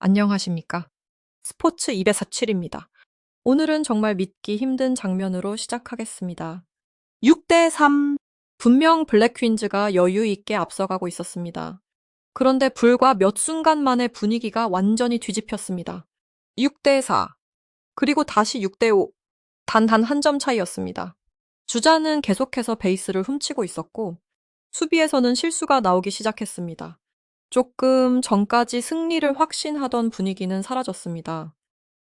안녕하십니까. 스포츠 247입니다. 오늘은 정말 믿기 힘든 장면으로 시작하겠습니다. 6대3. 분명 블랙퀸즈가 여유 있게 앞서가고 있었습니다. 그런데 불과 몇 순간 만에 분위기가 완전히 뒤집혔습니다. 6대4. 그리고 다시 6대5. 단 한 점 차이였습니다. 주자는 계속해서 베이스를 훔치고 있었고, 수비에서는 실수가 나오기 시작했습니다. 조금 전까지 승리를 확신하던 분위기는 사라졌습니다.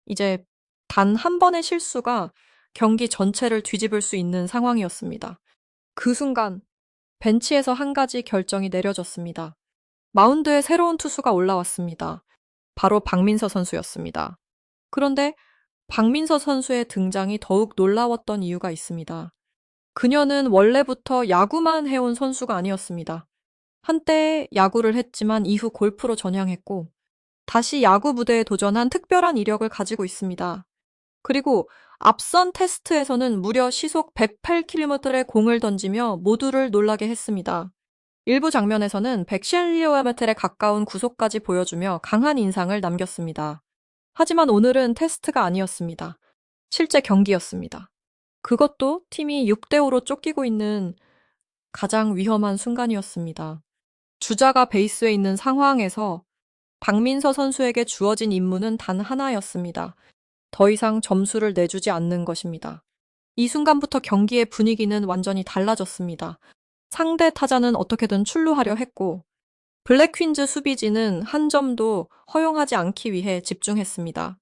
이제 단 한 번의 실수가 경기 전체를 뒤집을 수 있는 상황이었습니다. 그 순간 벤치에서 한 가지 결정이 내려졌습니다. 마운드에 새로운 투수가 올라왔습니다. 바로 박민서 선수였습니다. 그런데 박민서 선수의 등장이 더욱 놀라웠던 이유가 있습니다. 그녀는 원래부터 야구만 해온 선수가 아니었습니다. 한때 야구를 했지만 이후 골프로 전향했고 다시 야구 무대에 도전한 특별한 이력을 가지고 있습니다. 그리고 앞선 테스트에서는 무려 시속 108km의 공을 던지며 모두를 놀라게 했습니다. 일부 장면에서는 110km에 가까운 구속까지 보여주며 강한 인상을 남겼습니다. 하지만 오늘은 테스트가 아니었습니다. 실제 경기였습니다. 그것도 팀이 6대5로 쫓기고 있는 가장 위험한 순간이었습니다. 주자가 베이스에 있는 상황에서 박민서 선수에게 주어진 임무는 단 하나였습니다. 더 이상 점수를 내주지 않는 것입니다. 이 순간부터 경기의 분위기는 완전히 달라졌습니다. 상대 타자는 어떻게든 출루하려 했고, 블랙퀸즈 수비진은 한 점도 허용하지 않기 위해 집중했습니다.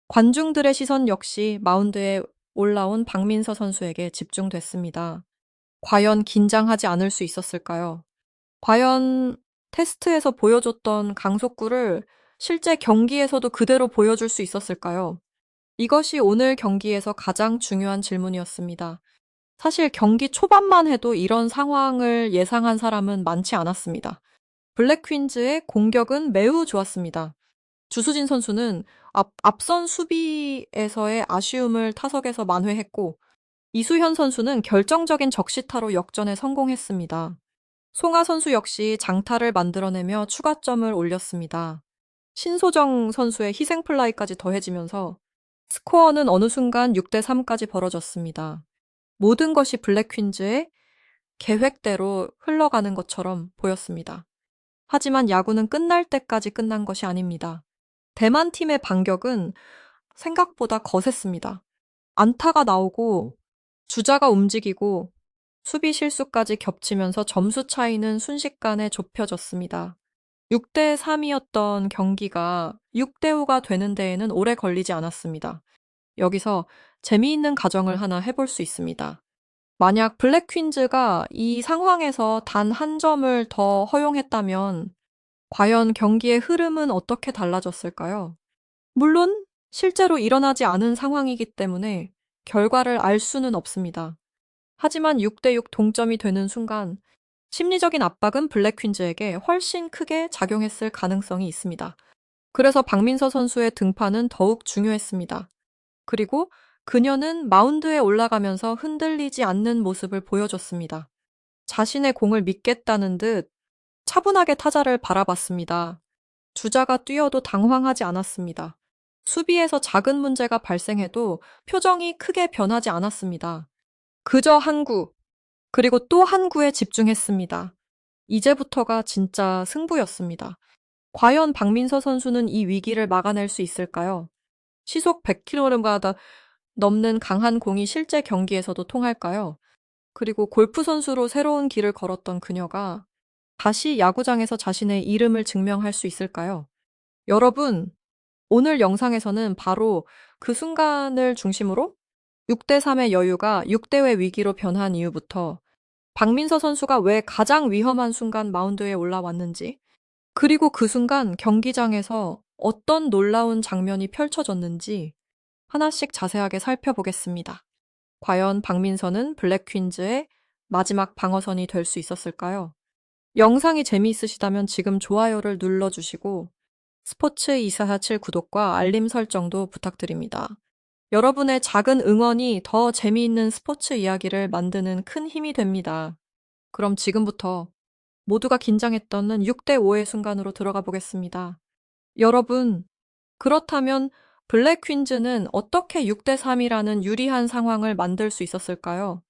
관중들의 시선 역시 마운드에 올라온 박민서 선수에게 집중됐습니다. 과연 긴장하지 않을 수 있었을까요? 과연 테스트에서 보여줬던 강속구를 실제 경기에서도 그대로 보여줄 수 있었을까요? 이것이 오늘 경기에서 가장 중요한 질문이었습니다. 사실 경기 초반만 해도 이런 상황을 예상한 사람은 많지 않았습니다. 블랙퀸즈의 공격은 매우 좋았습니다. 주수진 선수는 앞선 수비에서의 아쉬움을 타석에서 만회했고, 이수현 선수는 결정적인 적시타로 역전에 성공했습니다. 송하 선수 역시 장타를 만들어내며 추가점을 올렸습니다. 신소정 선수의 희생플라이까지 더해지면서 스코어는 어느 순간 6대3까지 벌어졌습니다. 모든 것이 블랙퀸즈의 계획대로 흘러가는 것처럼 보였습니다. 하지만 야구는 끝날 때까지 끝난 것이 아닙니다. 대만 팀의 반격은 생각보다 거셌습니다. 안타가 나오고 주자가 움직이고 수비 실수까지 겹치면서 점수 차이는 순식간에 좁혀졌습니다. 6대3이었던 경기가 6대5가 되는 데에는 오래 걸리지 않았습니다. 여기서 재미있는 가정을 하나 해볼 수 있습니다. 만약 블랙퀸즈가 이 상황에서 단 한 점을 더 허용했다면 과연 경기의 흐름은 어떻게 달라졌을까요? 물론 실제로 일어나지 않은 상황이기 때문에 결과를 알 수는 없습니다. 하지만 6대6 동점이 되는 순간 심리적인 압박은 블랙퀸즈에게 훨씬 크게 작용했을 가능성이 있습니다. 그래서 박민서 선수의 등판은 더욱 중요했습니다. 그리고 그녀는 마운드에 올라가면서 흔들리지 않는 모습을 보여줬습니다. 자신의 공을 믿겠다는 듯 차분하게 타자를 바라봤습니다. 주자가 뛰어도 당황하지 않았습니다. 수비에서 작은 문제가 발생해도 표정이 크게 변하지 않았습니다. 그저 한 구, 그리고 또 한 구에 집중했습니다. 이제부터가 진짜 승부였습니다. 과연 박민서 선수는 이 위기를 막아낼 수 있을까요? 시속 100km가 넘는 강한 공이 실제 경기에서도 통할까요? 그리고 골프 선수로 새로운 길을 걸었던 그녀가 다시 야구장에서 자신의 이름을 증명할 수 있을까요? 여러분, 오늘 영상에서는 바로 그 순간을 중심으로 6대3의 여유가 6대5의 위기로 변한 이유부터 박민서 선수가 왜 가장 위험한 순간 마운드에 올라왔는지, 그리고 그 순간 경기장에서 어떤 놀라운 장면이 펼쳐졌는지 하나씩 자세하게 살펴보겠습니다. 과연 박민서는 블랙퀸즈의 마지막 방어선이 될 수 있었을까요? 영상이 재미있으시다면 지금 좋아요를 눌러주시고 스포츠 2447 구독과 알림 설정도 부탁드립니다. 여러분의 작은 응원이 더 재미있는 스포츠 이야기를 만드는 큰 힘이 됩니다. 그럼 지금부터 모두가 긴장했던 6대5의 순간으로 들어가 보겠습니다. 여러분, 그렇다면 블랙 퀸즈는 어떻게 6대3이라는 유리한 상황을 만들 수 있었을까요?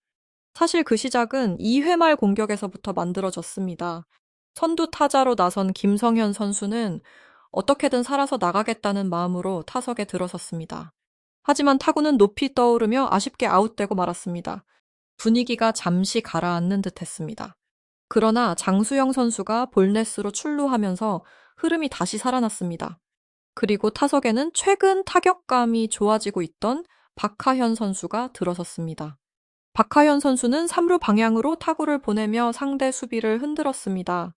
사실 그 시작은 2회 말 공격에서부터 만들어졌습니다. 선두 타자로 나선 김성현 선수는 어떻게든 살아서 나가겠다는 마음으로 타석에 들어섰습니다. 하지만 타구는 높이 떠오르며 아쉽게 아웃되고 말았습니다. 분위기가 잠시 가라앉는 듯 했습니다. 그러나 장수영 선수가 볼넷으로 출루하면서 흐름이 다시 살아났습니다. 그리고 타석에는 최근 타격감이 좋아지고 있던 박하현 선수가 들어섰습니다. 박하현 선수는 3루 방향으로 타구를 보내며 상대 수비를 흔들었습니다.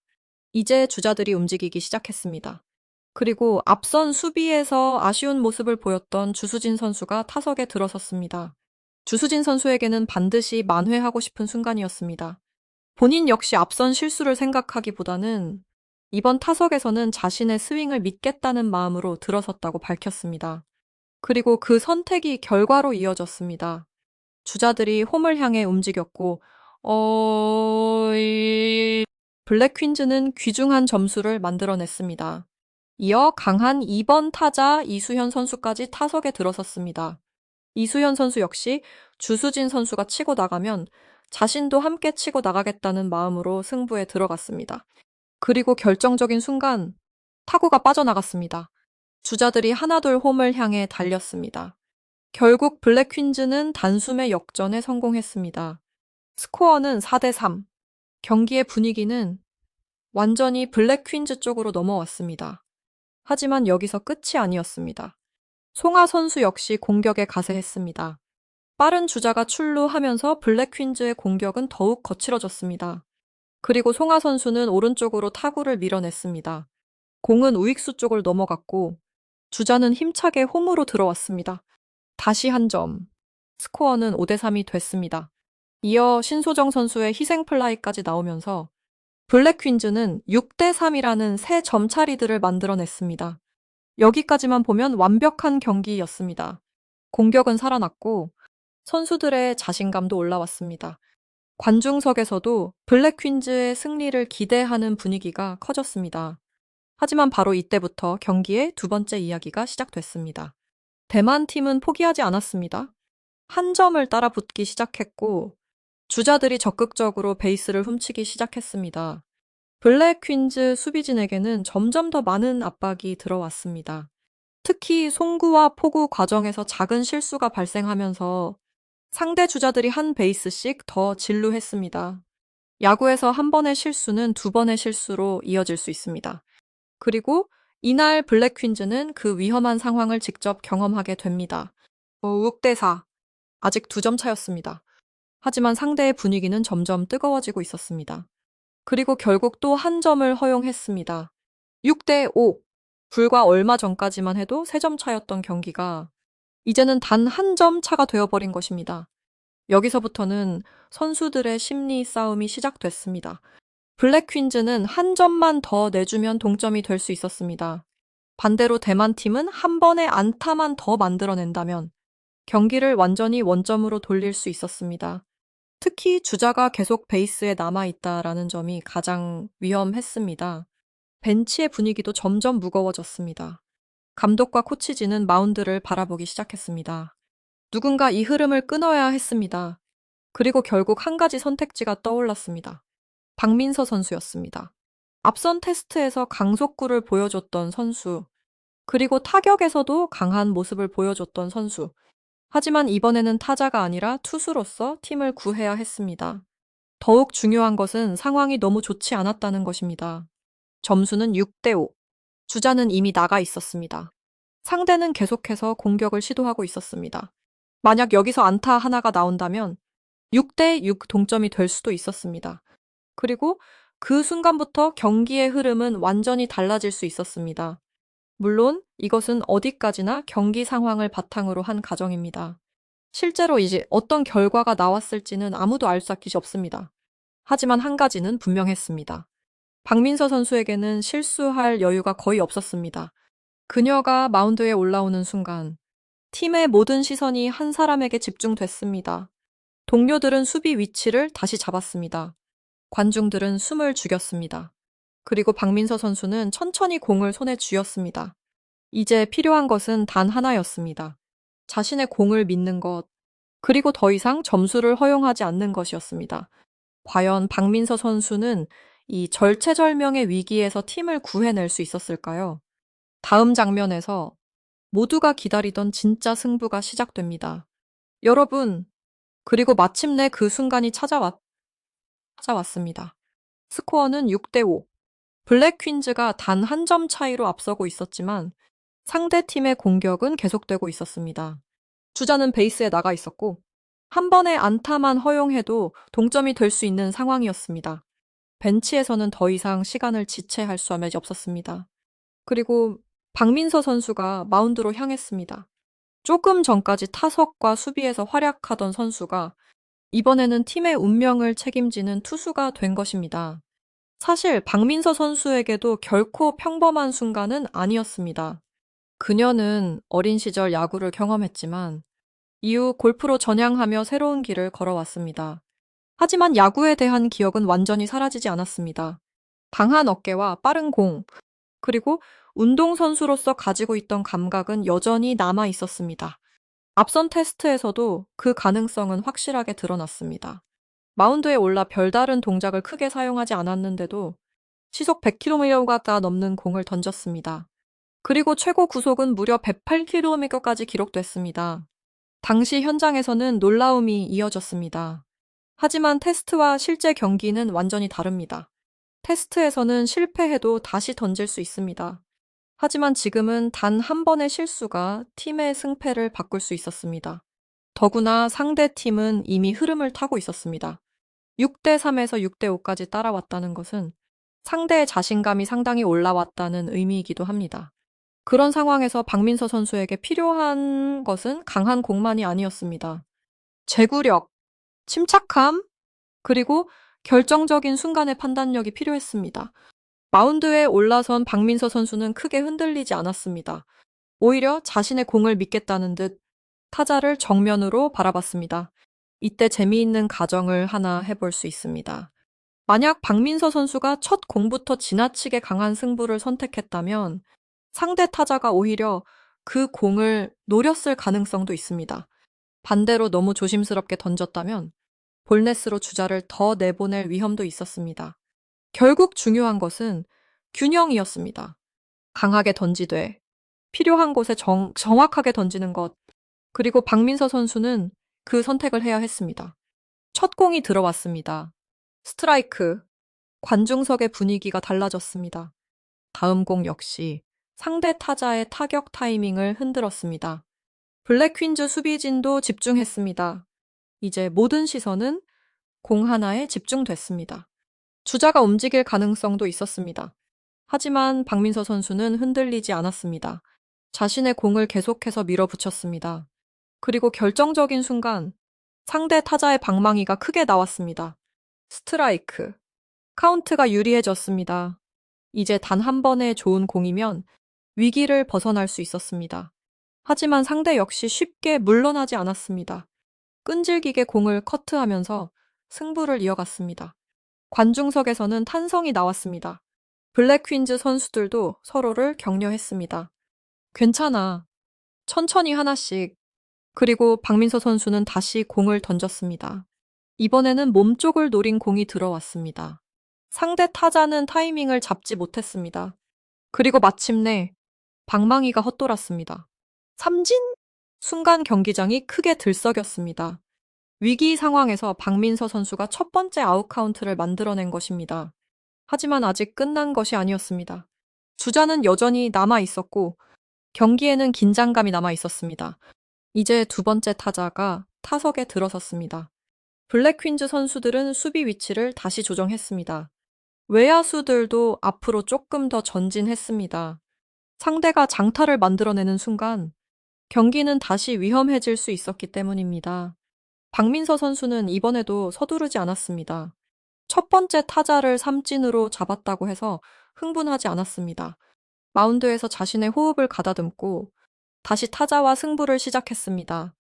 이제 주자들이 움직이기 시작했습니다. 그리고 앞선 수비에서 아쉬운 모습을 보였던 주수진 선수가 타석에 들어섰습니다. 주수진 선수에게는 반드시 만회하고 싶은 순간이었습니다. 본인 역시 앞선 실수를 생각하기보다는 이번 타석에서는 자신의 스윙을 믿겠다는 마음으로 들어섰다고 밝혔습니다. 그리고 그 선택이 결과로 이어졌습니다. 주자들이 홈을 향해 움직였고, 블랙 퀸즈는 귀중한 점수를 만들어냈습니다. 이어 강한 2번 타자 이수현 선수까지 타석에 들어섰습니다. 이수현 선수 역시 주수진 선수가 치고 나가면 자신도 함께 치고 나가겠다는 마음으로 승부에 들어갔습니다. 그리고 결정적인 순간 타구가 빠져나갔습니다. 주자들이 하나둘 홈을 향해 달렸습니다. 결국 블랙 퀸즈는 단숨에 역전에 성공했습니다. 스코어는 4대3. 경기의 분위기는 완전히 블랙 퀸즈 쪽으로 넘어왔습니다. 하지만 여기서 끝이 아니었습니다. 송하 선수 역시 공격에 가세했습니다. 빠른 주자가 출루하면서 블랙 퀸즈의 공격은 더욱 거칠어졌습니다. 그리고 송하 선수는 오른쪽으로 타구를 밀어냈습니다. 공은 우익수 쪽을 넘어갔고 주자는 힘차게 홈으로 들어왔습니다. 다시 한 점. 스코어는 5대3이 됐습니다. 이어 신소정 선수의 희생 플라이까지 나오면서 블랙 퀸즈는 6대3이라는 새 점차리들을 만들어냈습니다. 여기까지만 보면 완벽한 경기였습니다. 공격은 살아났고 선수들의 자신감도 올라왔습니다. 관중석에서도 블랙 퀸즈의 승리를 기대하는 분위기가 커졌습니다. 하지만 바로 이때부터 경기의 두 번째 이야기가 시작됐습니다. 대만 팀은 포기하지 않았습니다. 한 점을 따라 붙기 시작했고 주자들이 적극적으로 베이스를 훔치기 시작했습니다. 블랙 퀸즈 수비진에게는 점점 더 많은 압박이 들어왔습니다. 특히 송구와 포구 과정에서 작은 실수가 발생하면서 상대 주자들이 한 베이스씩 더 진루했습니다. 야구에서 한 번의 실수는 두 번의 실수로 이어질 수 있습니다. 그리고 이날 블랙 퀸즈는 그 위험한 상황을 직접 경험하게 됩니다. 6대4. 아직 2점 차였습니다. 하지만 상대의 분위기는 점점 뜨거워지고 있었습니다. 그리고 결국 또 한 점을 허용했습니다. 6대5. 불과 얼마 전까지만 해도 3점 차였던 경기가 이제는 단 한 점 차가 되어버린 것입니다. 여기서부터는 선수들의 심리 싸움이 시작됐습니다. 블랙 퀸즈는 한 점만 더 내주면 동점이 될 수 있었습니다. 반대로 대만 팀은 한 번의 안타만 더 만들어낸다면 경기를 완전히 원점으로 돌릴 수 있었습니다. 특히 주자가 계속 베이스에 남아있다라는 점이 가장 위험했습니다. 벤치의 분위기도 점점 무거워졌습니다. 감독과 코치진은 마운드를 바라보기 시작했습니다. 누군가 이 흐름을 끊어야 했습니다. 그리고 결국 한 가지 선택지가 떠올랐습니다. 박민서 선수였습니다. 앞선 테스트에서 강속구를 보여줬던 선수, 그리고 타격에서도 강한 모습을 보여줬던 선수. 하지만 이번에는 타자가 아니라 투수로서 팀을 구해야 했습니다. 더욱 중요한 것은 상황이 너무 좋지 않았다는 것입니다. 점수는 6대5. 주자는 이미 나가 있었습니다. 상대는 계속해서 공격을 시도하고 있었습니다. 만약 여기서 안타 하나가 나온다면 6대6 동점이 될 수도 있었습니다. 그리고 그 순간부터 경기의 흐름은 완전히 달라질 수 있었습니다. 물론 이것은 어디까지나 경기 상황을 바탕으로 한 가정입니다. 실제로 이제 어떤 결과가 나왔을지는 아무도 알 수 없습니다. 하지만 한 가지는 분명했습니다. 박민서 선수에게는 실수할 여유가 거의 없었습니다. 그녀가 마운드에 올라오는 순간 팀의 모든 시선이 한 사람에게 집중됐습니다. 동료들은 수비 위치를 다시 잡았습니다. 관중들은 숨을 죽였습니다. 그리고 박민서 선수는 천천히 공을 손에 쥐었습니다. 이제 필요한 것은 단 하나였습니다. 자신의 공을 믿는 것, 그리고 더 이상 점수를 허용하지 않는 것이었습니다. 과연 박민서 선수는 이 절체절명의 위기에서 팀을 구해낼 수 있었을까요? 다음 장면에서 모두가 기다리던 진짜 승부가 시작됩니다. 여러분, 그리고 마침내 그 순간이 찾아왔습니다. 스코어는 6대5. 블랙 퀸즈가 단 한 점 차이로 앞서고 있었지만 상대 팀의 공격은 계속되고 있었습니다. 주자는 베이스에 나가 있었고 한 번의 안타만 허용해도 동점이 될 수 있는 상황이었습니다. 벤치에서는 더 이상 시간을 지체할 수만이 없었습니다. 그리고 박민서 선수가 마운드로 향했습니다. 조금 전까지 타석과 수비에서 활약하던 선수가 이번에는 팀의 운명을 책임지는 투수가 된 것입니다. 사실 박민서 선수에게도 결코 평범한 순간은 아니었습니다. 그녀는 어린 시절 야구를 경험했지만 이후 골프로 전향하며 새로운 길을 걸어왔습니다. 하지만 야구에 대한 기억은 완전히 사라지지 않았습니다. 강한 어깨와 빠른 공, 그리고 운동선수로서 가지고 있던 감각은 여전히 남아 있었습니다. 앞선 테스트에서도 그 가능성은 확실하게 드러났습니다. 마운드에 올라 별다른 동작을 크게 사용하지 않았는데도 시속 100km가 넘는 공을 던졌습니다. 그리고 최고 구속은 무려 108km까지 기록됐습니다. 당시 현장에서는 놀라움이 이어졌습니다. 하지만 테스트와 실제 경기는 완전히 다릅니다. 테스트에서는 실패해도 다시 던질 수 있습니다. 하지만 지금은 단 한 번의 실수가 팀의 승패를 바꿀 수 있었습니다. 더구나 상대 팀은 이미 흐름을 타고 있었습니다. 6대3에서 6대5까지 따라왔다는 것은 상대의 자신감이 상당히 올라왔다는 의미이기도 합니다. 그런 상황에서 박민서 선수에게 필요한 것은 강한 공만이 아니었습니다. 제구력, 침착함, 그리고 결정적인 순간의 판단력이 필요했습니다. 마운드에 올라선 박민서 선수는 크게 흔들리지 않았습니다. 오히려 자신의 공을 믿겠다는 듯 타자를 정면으로 바라봤습니다. 이때 재미있는 가정을 하나 해볼 수 있습니다. 만약 박민서 선수가 첫 공부터 지나치게 강한 승부를 선택했다면 상대 타자가 오히려 그 공을 노렸을 가능성도 있습니다. 반대로 너무 조심스럽게 던졌다면 볼넷으로 주자를 더 내보낼 위험도 있었습니다. 결국 중요한 것은 균형이었습니다. 강하게 던지되 필요한 곳에 정확하게 던지는 것. 그리고 박민서 선수는 그 선택을 해야 했습니다. 첫 공이 들어왔습니다. 스트라이크. 관중석의 분위기가 달라졌습니다. 다음 공 역시 상대 타자의 타격 타이밍을 흔들었습니다. 블랙 퀸즈 수비진도 집중했습니다. 이제 모든 시선은 공 하나에 집중됐습니다. 주자가 움직일 가능성도 있었습니다. 하지만 박민서 선수는 흔들리지 않았습니다. 자신의 공을 계속해서 밀어붙였습니다. 그리고 결정적인 순간 상대 타자의 방망이가 크게 나왔습니다. 스트라이크. 카운트가 유리해졌습니다. 이제 단 한 번의 좋은 공이면 위기를 벗어날 수 있었습니다. 하지만 상대 역시 쉽게 물러나지 않았습니다. 끈질기게 공을 커트하면서 승부를 이어갔습니다. 관중석에서는 탄성이 나왔습니다. 블랙 퀸즈 선수들도 서로를 격려했습니다. 괜찮아. 천천히 하나씩. 그리고 박민서 선수는 다시 공을 던졌습니다. 이번에는 몸쪽을 노린 공이 들어왔습니다. 상대 타자는 타이밍을 잡지 못했습니다. 그리고 마침내 방망이가 헛돌았습니다. 삼진! 순간 경기장이 크게 들썩였습니다. 위기 상황에서 박민서 선수가 첫 번째 아웃 카운트를 만들어낸 것입니다. 하지만 아직 끝난 것이 아니었습니다. 주자는 여전히 남아 있었고 경기에는 긴장감이 남아 있었습니다. 이제 두 번째 타자가 타석에 들어섰습니다. 블랙 퀸즈 선수들은 수비 위치를 다시 조정했습니다. 외야수들도 앞으로 조금 더 전진했습니다. 상대가 장타를 만들어내는 순간 경기는 다시 위험해질 수 있었기 때문입니다. 박민서 선수는 이번에도 서두르지 않았습니다. 첫 번째 타자를 삼진으로 잡았다고 해서 흥분하지 않았습니다. 마운드에서 자신의 호흡을 가다듬고 다시 타자와 승부를 시작했습니다.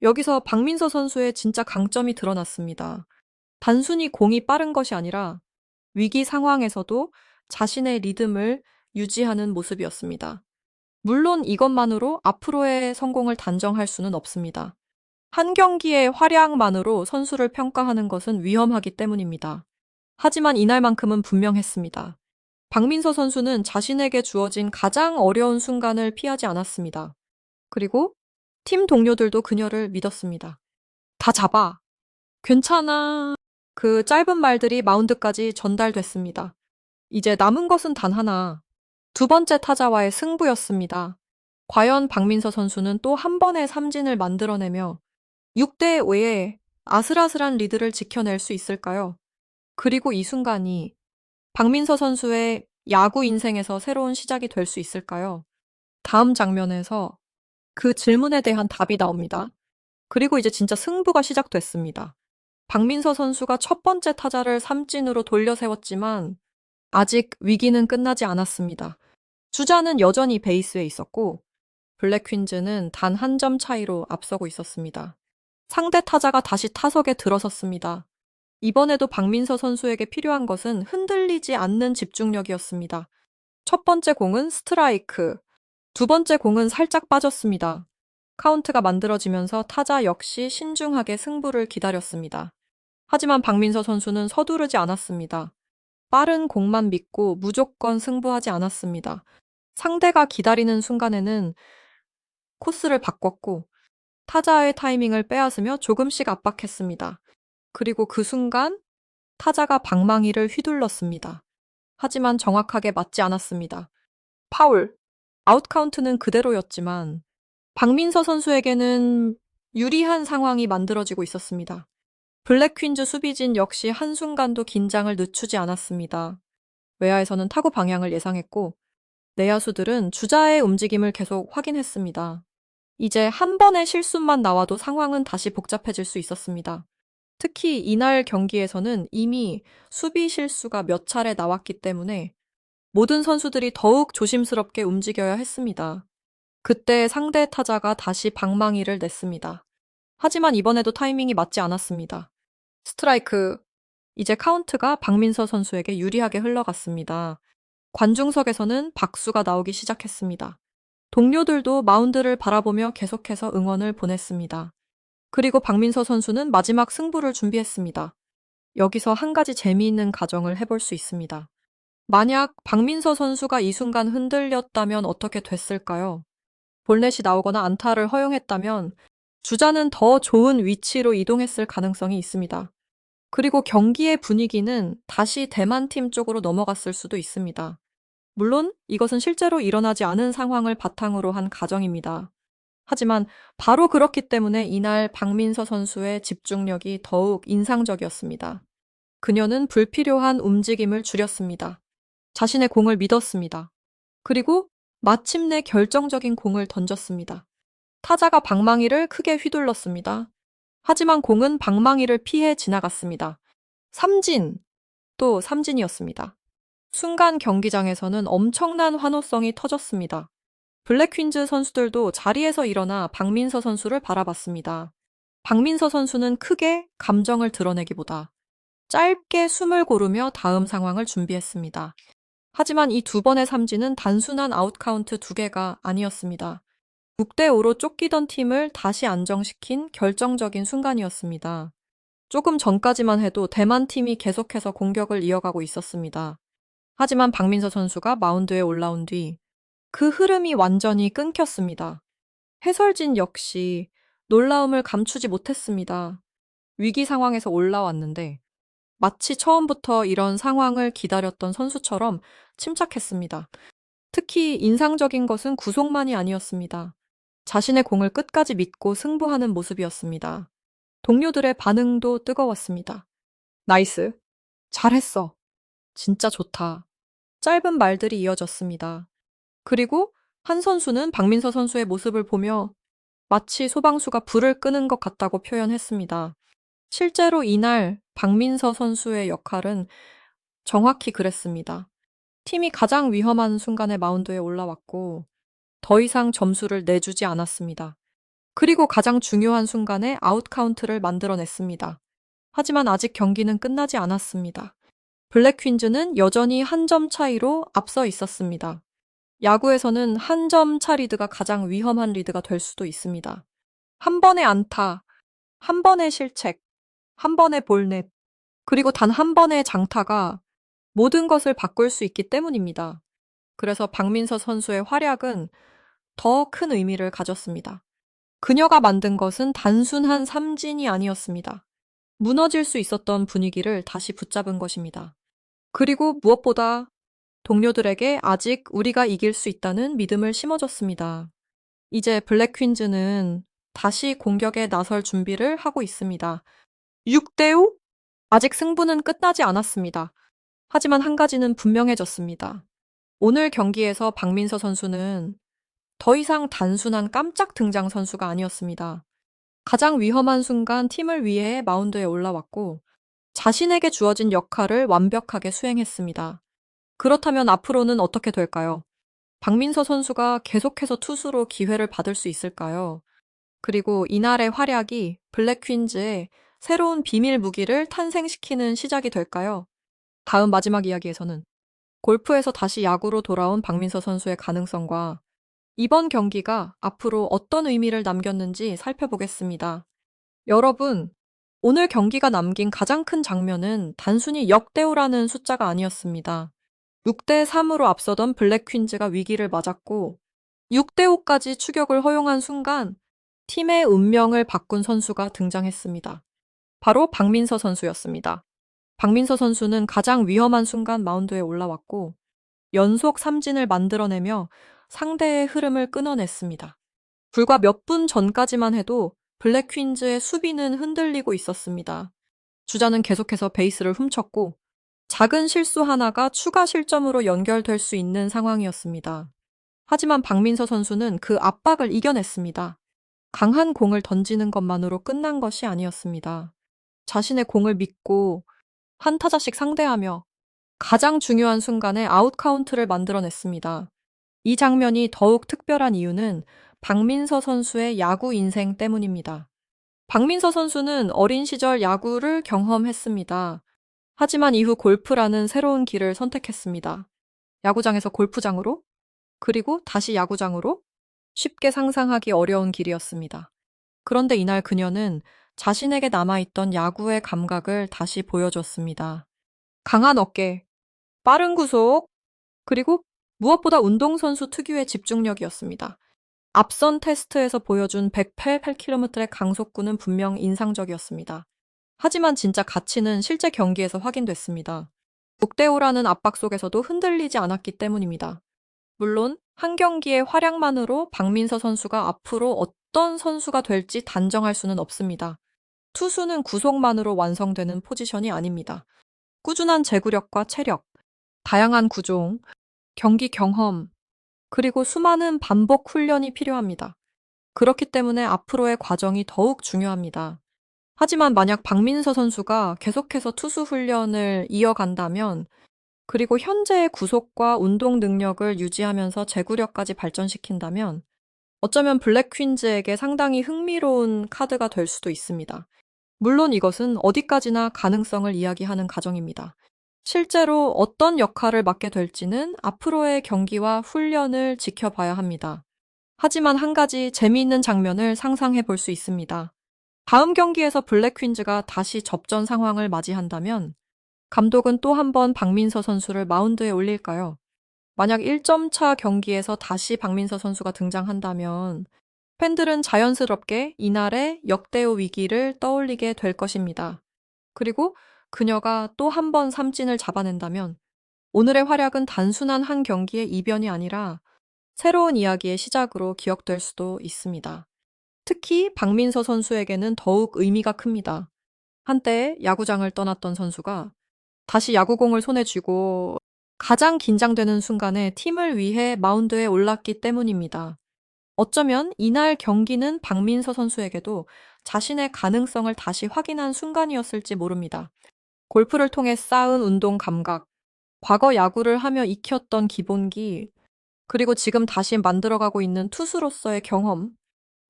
여기서 박민서 선수의 진짜 강점이 드러났습니다. 단순히 공이 빠른 것이 아니라 위기 상황에서도 자신의 리듬을 유지하는 모습이었습니다. 물론 이것만으로 앞으로의 성공을 단정할 수는 없습니다. 한 경기의 활약만으로 선수를 평가하는 것은 위험하기 때문입니다. 하지만 이날만큼은 분명했습니다. 박민서 선수는 자신에게 주어진 가장 어려운 순간을 피하지 않았습니다. 그리고 팀 동료들도 그녀를 믿었습니다. 다 잡아. 괜찮아. 그 짧은 말들이 마운드까지 전달됐습니다. 이제 남은 것은 단 하나. 두 번째 타자와의 승부였습니다. 과연 박민서 선수는 또 한 번의 삼진을 만들어내며 6대 5의 아슬아슬한 리드를 지켜낼 수 있을까요? 그리고 이 순간이 박민서 선수의 야구 인생에서 새로운 시작이 될 수 있을까요? 다음 장면에서 그 질문에 대한 답이 나옵니다. 그리고 이제 진짜 승부가 시작됐습니다. 박민서 선수가 첫 번째 타자를 삼진으로 돌려 세웠지만 아직 위기는 끝나지 않았습니다. 주자는 여전히 베이스에 있었고 블랙퀸즈는 단 한 점 차이로 앞서고 있었습니다. 상대 타자가 다시 타석에 들어섰습니다. 이번에도 박민서 선수에게 필요한 것은 흔들리지 않는 집중력이었습니다. 첫 번째 공은 스트라이크, 두 번째 공은 살짝 빠졌습니다. 카운트가 만들어지면서 타자 역시 신중하게 승부를 기다렸습니다. 하지만 박민서 선수는 서두르지 않았습니다. 빠른 공만 믿고 무조건 승부하지 않았습니다. 상대가 기다리는 순간에는 코스를 바꿨고 타자의 타이밍을 빼앗으며 조금씩 압박했습니다. 그리고 그 순간 타자가 방망이를 휘둘렀습니다. 하지만 정확하게 맞지 않았습니다. 파울. 아웃 카운트는 그대로였지만 박민서 선수에게는 유리한 상황이 만들어지고 있었습니다. 블랙퀸즈 수비진 역시 한순간도 긴장을 늦추지 않았습니다. 외야에서는 타구 방향을 예상했고 내야수들은 주자의 움직임을 계속 확인했습니다. 이제 한 번의 실수만 나와도 상황은 다시 복잡해질 수 있었습니다. 특히 이날 경기에서는 이미 수비 실수가 몇 차례 나왔기 때문에 모든 선수들이 더욱 조심스럽게 움직여야 했습니다. 그때 상대 타자가 다시 방망이를 냈습니다. 하지만 이번에도 타이밍이 맞지 않았습니다. 스트라이크. 이제 카운트가 박민서 선수에게 유리하게 흘러갔습니다. 관중석에서는 박수가 나오기 시작했습니다. 동료들도 마운드를 바라보며 계속해서 응원을 보냈습니다. 그리고 박민서 선수는 마지막 승부를 준비했습니다. 여기서 한 가지 재미있는 가정을 해볼 수 있습니다. 만약 박민서 선수가 이 순간 흔들렸다면 어떻게 됐을까요? 볼넷이 나오거나 안타를 허용했다면 주자는 더 좋은 위치로 이동했을 가능성이 있습니다. 그리고 경기의 분위기는 다시 대만팀 쪽으로 넘어갔을 수도 있습니다. 물론 이것은 실제로 일어나지 않은 상황을 바탕으로 한 가정입니다. 하지만 바로 그렇기 때문에 이날 박민서 선수의 집중력이 더욱 인상적이었습니다. 그녀는 불필요한 움직임을 줄였습니다. 자신의 공을 믿었습니다. 그리고 마침내 결정적인 공을 던졌습니다. 타자가 방망이를 크게 휘둘렀습니다. 하지만 공은 방망이를 피해 지나갔습니다. 삼진, 또 삼진이었습니다. 순간 경기장에서는 엄청난 환호성이 터졌습니다. 블랙퀸즈 선수들도 자리에서 일어나 박민서 선수를 바라봤습니다. 박민서 선수는 크게 감정을 드러내기보다 짧게 숨을 고르며 다음 상황을 준비했습니다. 하지만 이 두 번의 삼진은 단순한 아웃카운트 두 개가 아니었습니다. 6대 5로 쫓기던 팀을 다시 안정시킨 결정적인 순간이었습니다. 조금 전까지만 해도 대만 팀이 계속해서 공격을 이어가고 있었습니다. 하지만 박민서 선수가 마운드에 올라온 뒤 그 흐름이 완전히 끊겼습니다. 해설진 역시 놀라움을 감추지 못했습니다. 위기 상황에서 올라왔는데 마치 처음부터 이런 상황을 기다렸던 선수처럼 침착했습니다. 특히 인상적인 것은 구속만이 아니었습니다. 자신의 공을 끝까지 믿고 승부하는 모습이었습니다. 동료들의 반응도 뜨거웠습니다. 나이스. 잘했어. 진짜 좋다. 짧은 말들이 이어졌습니다. 그리고 한 선수는 박민서 선수의 모습을 보며 마치 소방수가 불을 끄는 것 같다고 표현했습니다. 실제로 이날 박민서 선수의 역할은 정확히 그랬습니다. 팀이 가장 위험한 순간에 마운드에 올라왔고 더 이상 점수를 내주지 않았습니다. 그리고 가장 중요한 순간에 아웃 카운트를 만들어냈습니다. 하지만 아직 경기는 끝나지 않았습니다. 블랙퀸즈는 여전히 한 점 차이로 앞서 있었습니다. 야구에서는 한 점 차 리드가 가장 위험한 리드가 될 수도 있습니다. 한 번의 안타, 한 번의 실책, 한 번의 볼넷, 그리고 단 한 번의 장타가 모든 것을 바꿀 수 있기 때문입니다. 그래서 박민서 선수의 활약은 더 큰 의미를 가졌습니다. 그녀가 만든 것은 단순한 삼진이 아니었습니다. 무너질 수 있었던 분위기를 다시 붙잡은 것입니다. 그리고 무엇보다 동료들에게 아직 우리가 이길 수 있다는 믿음을 심어줬습니다. 이제 블랙 퀸즈는 다시 공격에 나설 준비를 하고 있습니다. 6대5? 아직 승부는 끝나지 않았습니다. 하지만 한 가지는 분명해졌습니다. 오늘 경기에서 박민서 선수는 더 이상 단순한 깜짝 등장 선수가 아니었습니다. 가장 위험한 순간 팀을 위해 마운드에 올라왔고 자신에게 주어진 역할을 완벽하게 수행했습니다. 그렇다면 앞으로는 어떻게 될까요? 박민서 선수가 계속해서 투수로 기회를 받을 수 있을까요? 그리고 이날의 활약이 블랙 퀸즈의 새로운 비밀 무기를 탄생시키는 시작이 될까요? 다음 마지막 이야기에서는 골프에서 다시 야구로 돌아온 박민서 선수의 가능성과 이번 경기가 앞으로 어떤 의미를 남겼는지 살펴보겠습니다. 여러분, 오늘 경기가 남긴 가장 큰 장면은 단순히 역대우라는 숫자가 아니었습니다. 6대3으로 앞서던 블랙 퀸즈가 위기를 맞았고 6대5까지 추격을 허용한 순간 팀의 운명을 바꾼 선수가 등장했습니다. 바로 박민서 선수였습니다. 박민서 선수는 가장 위험한 순간 마운드에 올라왔고 연속 삼진을 만들어내며 상대의 흐름을 끊어냈습니다. 불과 몇 분 전까지만 해도 블랙 퀸즈의 수비는 흔들리고 있었습니다. 주자는 계속해서 베이스를 훔쳤고 작은 실수 하나가 추가 실점으로 연결될 수 있는 상황이었습니다. 하지만 박민서 선수는 그 압박을 이겨냈습니다. 강한 공을 던지는 것만으로 끝난 것이 아니었습니다. 자신의 공을 믿고 한 타자씩 상대하며 가장 중요한 순간에 아웃 카운트를 만들어냈습니다. 이 장면이 더욱 특별한 이유는 박민서 선수의 야구 인생 때문입니다. 박민서 선수는 어린 시절 야구를 경험했습니다. 하지만 이후 골프라는 새로운 길을 선택했습니다. 야구장에서 골프장으로, 그리고 다시 야구장으로 쉽게 상상하기 어려운 길이었습니다. 그런데 이날 그녀는 자신에게 남아있던 야구의 감각을 다시 보여줬습니다. 강한 어깨, 빠른 구속, 그리고 무엇보다 운동선수 특유의 집중력이었습니다. 앞선 테스트에서 보여준 108km의 강속구는 분명 인상적이었습니다. 하지만 진짜 가치는 실제 경기에서 확인됐습니다. 6대5라는 압박 속에서도 흔들리지 않았기 때문입니다. 물론 한 경기의 활약만으로 박민서 선수가 앞으로 어떤 선수가 될지 단정할 수는 없습니다. 투수는 구속만으로 완성되는 포지션이 아닙니다. 꾸준한 제구력과 체력, 다양한 구종, 경기 경험, 그리고 수많은 반복 훈련이 필요합니다. 그렇기 때문에 앞으로의 과정이 더욱 중요합니다. 하지만 만약 박민서 선수가 계속해서 투수 훈련을 이어간다면, 그리고 현재의 구속과 운동 능력을 유지하면서 제구력까지 발전시킨다면, 어쩌면 블랙 퀸즈에게 상당히 흥미로운 카드가 될 수도 있습니다. 물론 이것은 어디까지나 가능성을 이야기하는 가정입니다. 실제로 어떤 역할을 맡게 될지는 앞으로의 경기와 훈련을 지켜봐야 합니다. 하지만 한 가지 재미있는 장면을 상상해 볼 수 있습니다. 다음 경기에서 블랙 퀸즈가 다시 접전 상황을 맞이한다면 감독은 또 한 번 박민서 선수를 마운드에 올릴까요? 만약 1점 차 경기에서 다시 박민서 선수가 등장한다면 팬들은 자연스럽게 이날의 역대호 위기를 떠올리게 될 것입니다. 그리고 그녀가 또 한 번 삼진을 잡아낸다면 오늘의 활약은 단순한 한 경기의 이변이 아니라 새로운 이야기의 시작으로 기억될 수도 있습니다. 특히 박민서 선수에게는 더욱 의미가 큽니다. 한때 야구장을 떠났던 선수가 다시 야구공을 손에 쥐고 가장 긴장되는 순간에 팀을 위해 마운드에 올랐기 때문입니다. 어쩌면 이날 경기는 박민서 선수에게도 자신의 가능성을 다시 확인한 순간이었을지 모릅니다. 골프를 통해 쌓은 운동 감각, 과거 야구를 하며 익혔던 기본기, 그리고 지금 다시 만들어가고 있는 투수로서의 경험,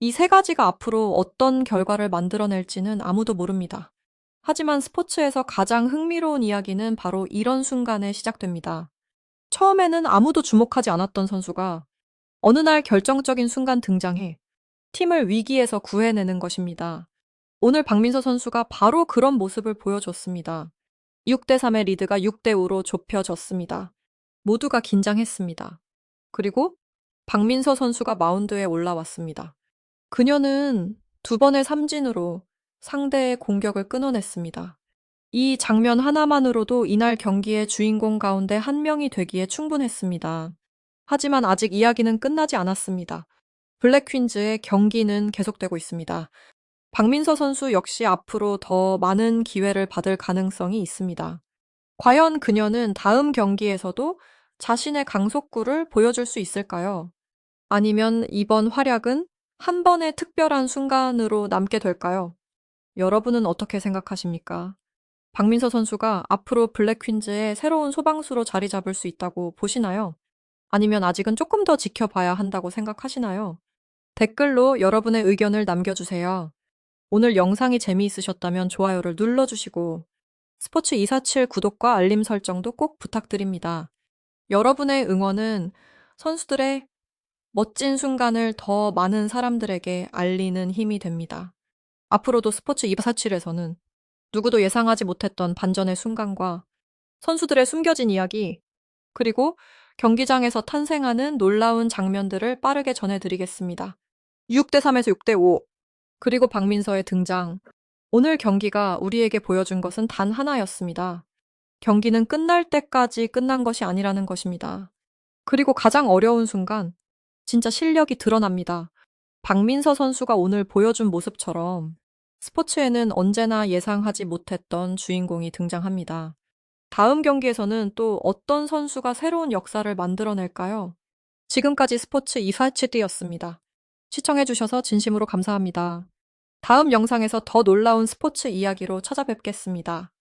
이 세 가지가 앞으로 어떤 결과를 만들어낼지는 아무도 모릅니다. 하지만 스포츠에서 가장 흥미로운 이야기는 바로 이런 순간에 시작됩니다. 처음에는 아무도 주목하지 않았던 선수가 어느 날 결정적인 순간 등장해 팀을 위기에서 구해내는 것입니다. 오늘 박민서 선수가 바로 그런 모습을 보여줬습니다. 6대3의 리드가 6대5로 좁혀졌습니다. 모두가 긴장했습니다. 그리고 박민서 선수가 마운드에 올라왔습니다. 그녀는 두 번의 삼진으로 상대의 공격을 끊어냈습니다. 이 장면 하나만으로도 이날 경기의 주인공 가운데 한 명이 되기에 충분했습니다. 하지만 아직 이야기는 끝나지 않았습니다. 블랙퀸즈의 경기는 계속되고 있습니다. 박민서 선수 역시 앞으로 더 많은 기회를 받을 가능성이 있습니다. 과연 그녀는 다음 경기에서도 자신의 강속구를 보여줄 수 있을까요? 아니면 이번 활약은 한 번의 특별한 순간으로 남게 될까요? 여러분은 어떻게 생각하십니까? 박민서 선수가 앞으로 블랙퀸즈의 새로운 소방수로 자리 잡을 수 있다고 보시나요? 아니면 아직은 조금 더 지켜봐야 한다고 생각하시나요? 댓글로 여러분의 의견을 남겨주세요. 오늘 영상이 재미있으셨다면 좋아요를 눌러주시고 스포츠 247 구독과 알림 설정도 꼭 부탁드립니다. 여러분의 응원은 선수들의 멋진 순간을 더 많은 사람들에게 알리는 힘이 됩니다. 앞으로도 스포츠 247에서는 누구도 예상하지 못했던 반전의 순간과 선수들의 숨겨진 이야기, 그리고 경기장에서 탄생하는 놀라운 장면들을 빠르게 전해드리겠습니다. 6대3에서 6대5, 그리고 박민서의 등장. 오늘 경기가 우리에게 보여준 것은 단 하나였습니다. 경기는 끝날 때까지 끝난 것이 아니라는 것입니다. 그리고 가장 어려운 순간, 진짜 실력이 드러납니다. 박민서 선수가 오늘 보여준 모습처럼 스포츠에는 언제나 예상하지 못했던 주인공이 등장합니다. 다음 경기에서는 또 어떤 선수가 새로운 역사를 만들어낼까요? 지금까지 스포츠 이사치디였습니다. 시청해주셔서 진심으로 감사합니다. 다음 영상에서 더 놀라운 스포츠 이야기로 찾아뵙겠습니다.